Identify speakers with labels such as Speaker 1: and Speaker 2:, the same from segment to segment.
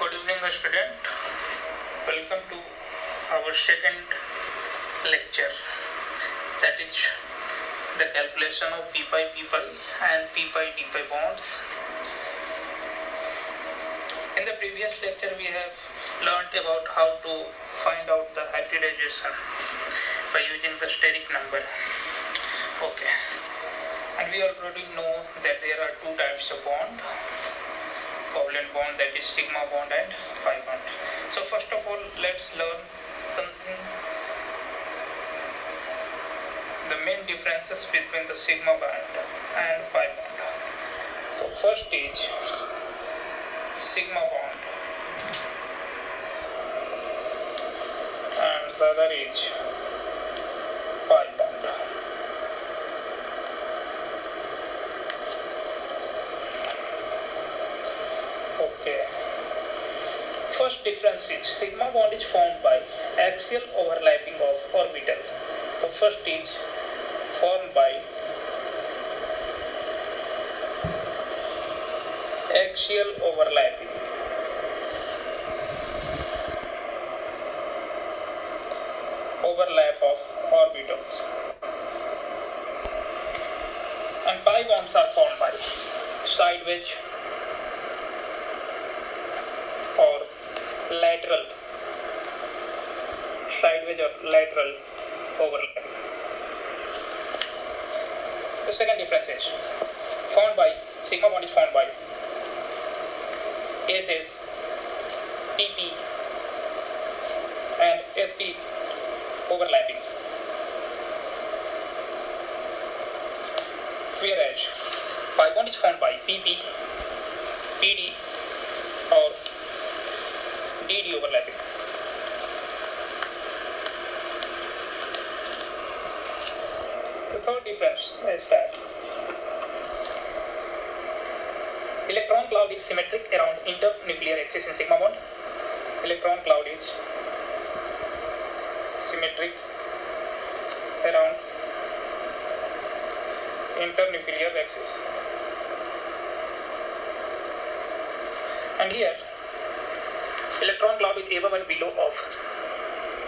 Speaker 1: Good evening, student. Welcome to our second lecture, that is the calculation of p pi and p pi d pi bonds. In the previous lecture, we have learnt about how to find out the hybridization by using the steric number. Okay, and we already know that there are two types of bond: covalent bond, that is sigma bond, and pi bond. So first of all, let's learn something, the main differences between the sigma bond and pi bond. So first is sigma bond and the other is pi bond. Okay. First difference is sigma bond is formed by axial overlapping of orbital. So first is formed by axial overlapping of orbitals, and pi bonds are formed by sideways or lateral overlap. The second difference is formed by sigma bond is formed by SS, PP and SP overlapping, whereas pi bond is formed by PP, PD or DD overlapping. The third difference is that electron cloud is symmetric around internuclear axis in sigma bond. Electron cloud is symmetric around internuclear axis. And here, electron cloud is above and below of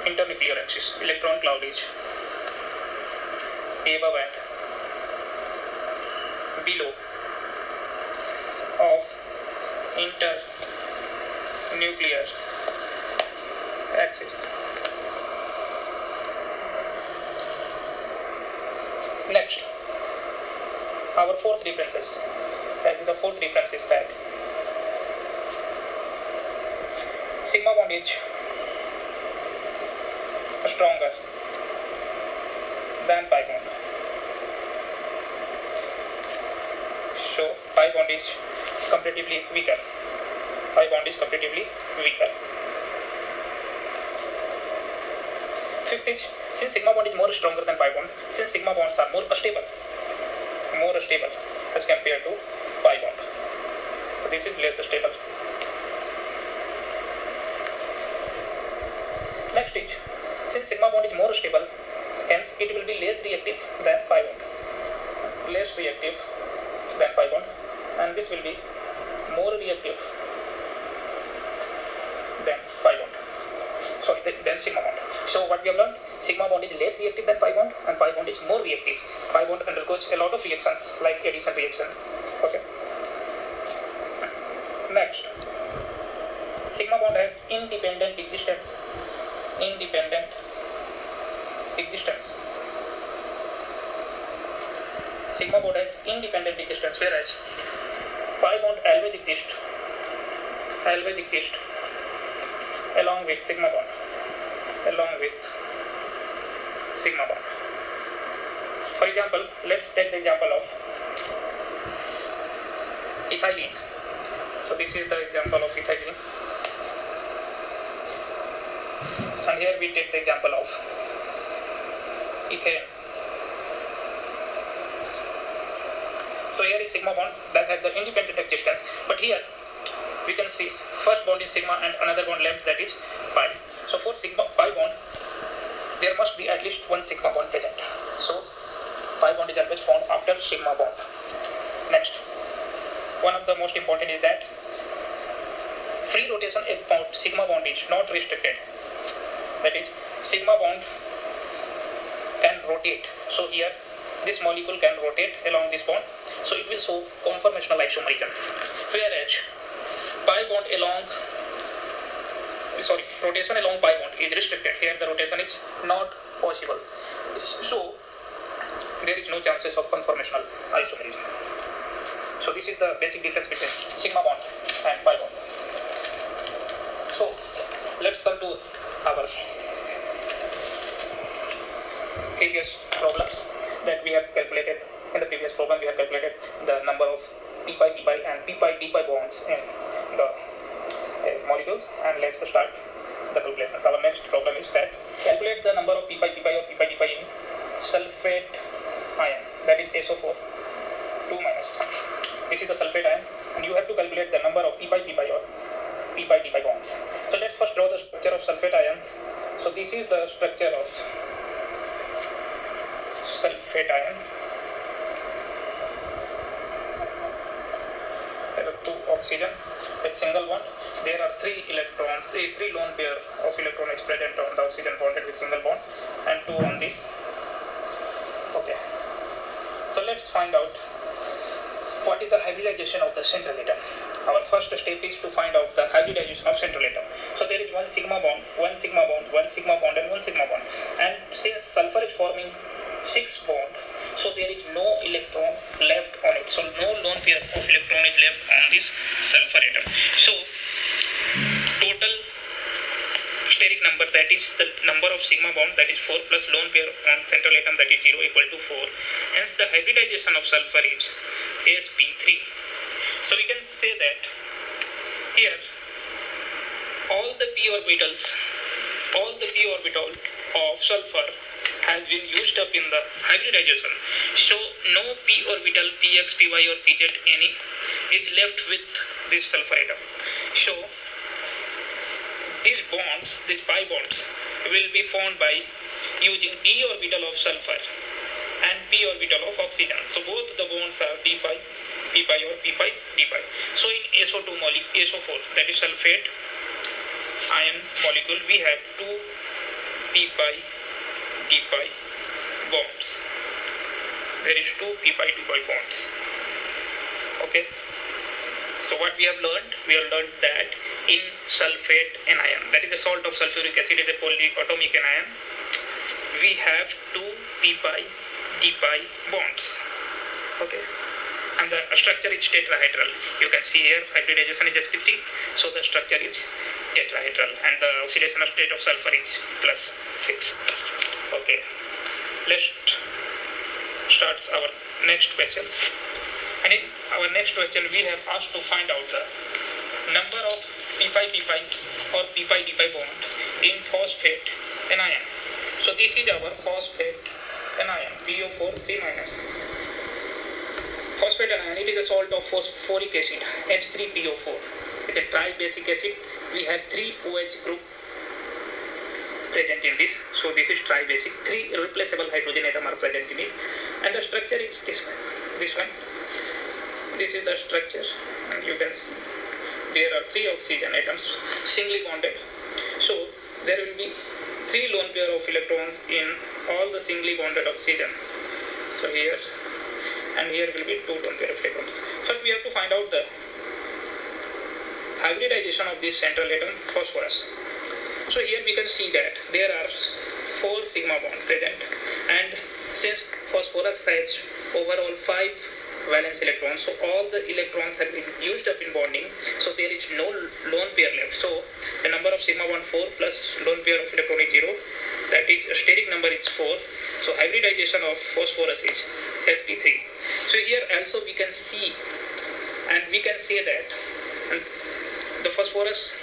Speaker 1: internuclear axis. Electron cloud is above and below of internuclear axis. Next, our fourth differences. The fourth difference is that sigma bond is stronger than pi bond. So pi bond is comparatively weaker. Fifth is, since sigma bond is more stronger than pi bond, since sigma bonds are more stable as compared to pi bond. So this is less stable. Next is, since sigma bond is more stable, hence it will be less reactive than pi bond. And this will be more reactive than pi bond. Than sigma bond. So what we have learned, sigma bond is less reactive than pi bond, and pi bond is more reactive. Pi bond undergoes a lot of reactions like addition reaction. Okay. Next, sigma bond has independent existence. Sigma bond has independent existence, whereas pi bond always exists along with sigma bond. For example, let's take the example of ethylene. So this is the example of ethylene, and here we take the example of ethane. So here is sigma bond that has the independent existence, but here we can see first bond is sigma and another bond left, that is pi. So for pi bond, there must be at least one sigma bond present. So pi bond is always formed after sigma bond. Next, one of the most important is that free rotation bond, sigma bond is not restricted. That is, sigma bond can rotate. So here this molecule can rotate along this bond. So it will show conformational isomerism. Whereas rotation along pi bond is restricted. Here the rotation is not possible. So there is no chances of conformational isomerism. So this is the basic difference between sigma bond and pi bond. So let's come to our previous problems that we have calculated. In the previous problem we have calculated the number of p pi and p pi d pi bonds in the molecules, and let's start the calculations. Our next problem is that calculate the number of p pi or p pi d pi in sulfate ion, that is SO4 2 minus. This is the sulfate ion, and you have to calculate the number of p pi or p pi d pi bonds. So let's first draw the structure of sulfate ion. So this is the structure of sulfate ion. There are 2 oxygen with single bond. There are 3 electrons, 3 lone pair of electrons present on the oxygen bonded with single bond, and 2 on this. Okay. So let's find out what is the hybridization of the central atom. Our first step is to find out the hybridization of central atom. So there is 1 sigma bond, 1 sigma bond, 1 sigma bond, and 1 sigma bond. And since sulfur is forming 6 bond, so there is no electron left on it. So no lone pair of electron is left on this sulfur atom. So total steric number, that is the number of sigma bond, that is 4 plus lone pair on central atom, that is 0, equal to 4. Hence the hybridization of sulfur is sp3. So we can say that here all the p orbital of sulfur has been used up in the hybridization. So no p orbital px, py or pz any is left with this sulfur atom. So these bonds, these pi bonds, will be formed by using d orbital of sulfur and p orbital of oxygen. So both the bonds are d pi, p pi or p pi, d pi. So in SO2 SO4, that is sulfate ion molecule, we have 2 p pi d pi bonds. There is 2 p pi d pi bonds. Okay. So what we have learned? We have learned that in sulfate anion, that is the salt of sulfuric acid, is a polyatomic anion, we have 2 p pi d pi bonds. Okay. And the structure is tetrahedral. You can see here hybridization is sp3, so the structure is tetrahedral, and the oxidation state of sulfur is +6. Okay. Let's start our next question. And in our next question, we have asked to find out the number of p pi or p pi d pi bond in phosphate anion. So this is our phosphate anion, PO4 3-. Phosphate anion, it is a salt of phosphoric acid, H3PO4. It's a tri-basic acid. We have 3 OH group present in this. So this is tri-basic. 3 replaceable hydrogen atoms are present in it. And the structure is this one. This is the structure, and you can see there are 3 oxygen atoms singly bonded. So there will be 3 lone pair of electrons in all the singly bonded oxygen. So here and here will be 2 lone pair of electrons. First we have to find out the hybridization of this central atom, phosphorus. So here we can see that there are 4 sigma bonds present, and since phosphorus has overall 5 valence electrons, so all the electrons have been used up in bonding, so there is no lone pair left. So the number of sigma bond 4 plus lone pair of electron is 0, that is steric number is 4. So hybridization of phosphorus is sp3. So here also we can see, and we can say that the phosphorus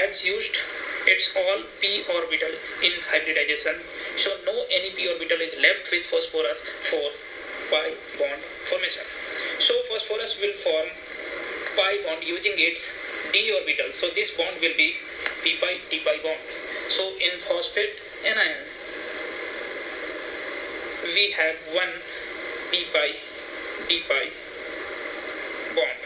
Speaker 1: has used its all p orbital in hybridization. So no any p orbital is left with phosphorus for pi bond formation. So phosphorus will form pi bond using its d orbital. So this bond will be p pi d pi bond. So in phosphate anion, we have 1 p pi d pi bond.